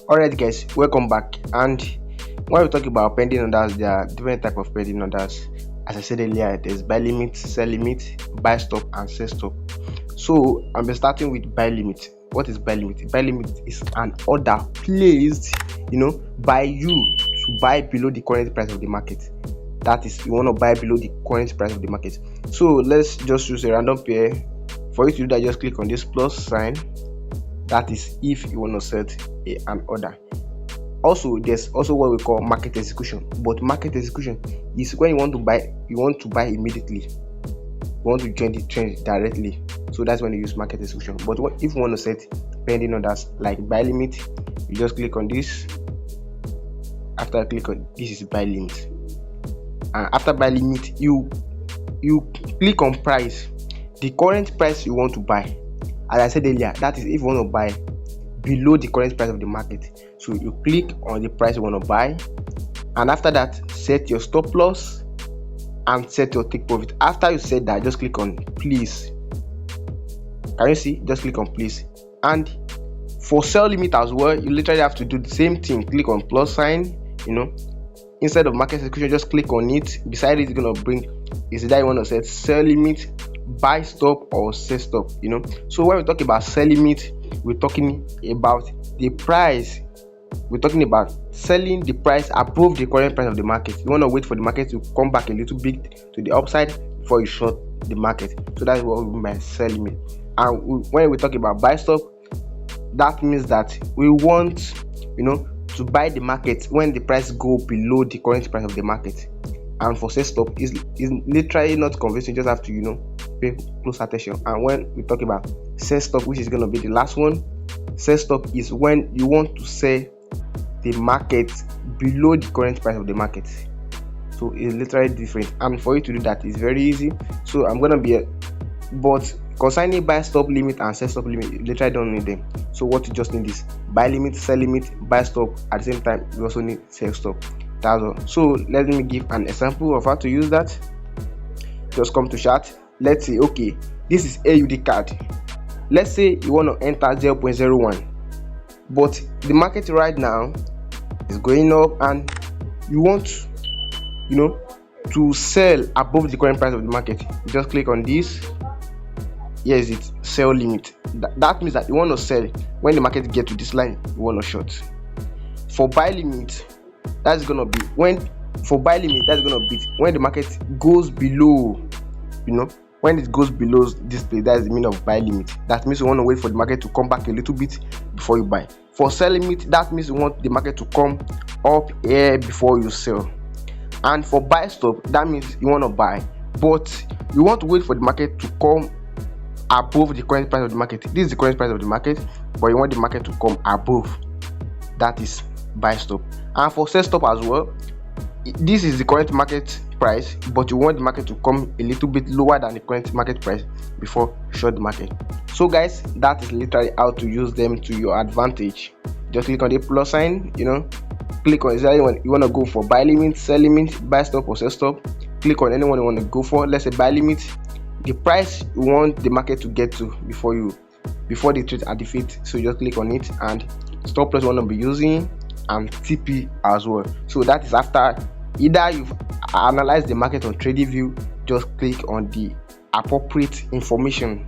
Alright guys, welcome back. And when we talk about pending orders, there are different type of pending orders. As I said earlier, there's buy limit, sell limit, buy stop and sell stop. So I'm starting with buy limit. What is buy limit? Buy limit is an order placed by you to buy below the current price of the market. That is, you want to buy below the current price of the market. So let's just use a random pair. For you to do that, just click on this plus sign. That is if you want to set an order. Also, there's also what we call market execution. But market execution is when you want to buy immediately. You want to join the trend directly. So that's when you use market execution. But if you want to set pending orders like buy limit, you just click on this. After I click on this is buy limit. And after buy limit, you click on price, the current price you want to buy. As I said earlier, that is if you want to buy below the current price of the market. So you click on the price you want to buy, and after that set your stop loss and set your take profit. After you set that, just click on please. Can you see? Just click on please. And for sell limit as well, you literally have to do the same thing. Click on plus sign. Instead of market execution, just click on it. Beside it, it's gonna bring is that you want to set sell limit, buy stop or sell stop. So when we talk about sell limit, we're talking about the price. We're talking about selling the price above the current price of the market. You want to wait for the market to come back a little bit to the upside before you short the market. So that's what we mean by sell limit. And when we talk about buy stop, that means that we want to buy the market when the price go below the current price of the market. And for sell stop is literally not convincing. You just have to pay close attention. And when we talk about sell stop, which is going to be the last one, sell stop is when you want to sell the market below the current price of the market. So it's literally different, and for you to do that is very easy. So I'm gonna be but concerning buy stop limit and sell stop limit, you literally don't need them. So what you just need is buy limit, sell limit, buy stop. At the same time, you also need sell stop. That's all. So let me give an example of how to use that. Just come to chart. Let's say, okay, this is AUD card. Let's say you want to enter 0.01, but the market right now is going up, and you want to sell above the current price of the market. You just click on this. Here is it, sell limit. That means that you want to sell when the market get to this line. You want to short. For buy limit, that's gonna be when the market goes below. When it goes below this place, that's the meaning of buy limit. That means you want to wait for the market to come back a little bit before you buy. For sell limit, that means you want the market to come up here before you sell. And for buy stop, that means you want to buy, but you want to wait for the market to come above the current price of the market. This is the current price of the market, but you want the market to come above. That is buy stop. And for sell stop as well, this is the current market price, but you want the market to come a little bit lower than the current market price before short the market. So guys, that is literally how to use them to your advantage. Just click on the plus sign, click on exactly when you want to go for buy limit, sell limit, buy stop or sell stop. Click on anyone you want to go for. Let's say buy limit, the price you want the market to get to before the trade at defeat. So you just click on it, and stop loss you want to be using, and TP as well. So that is after either you've analyzed the market on TradingView, just click on the appropriate information.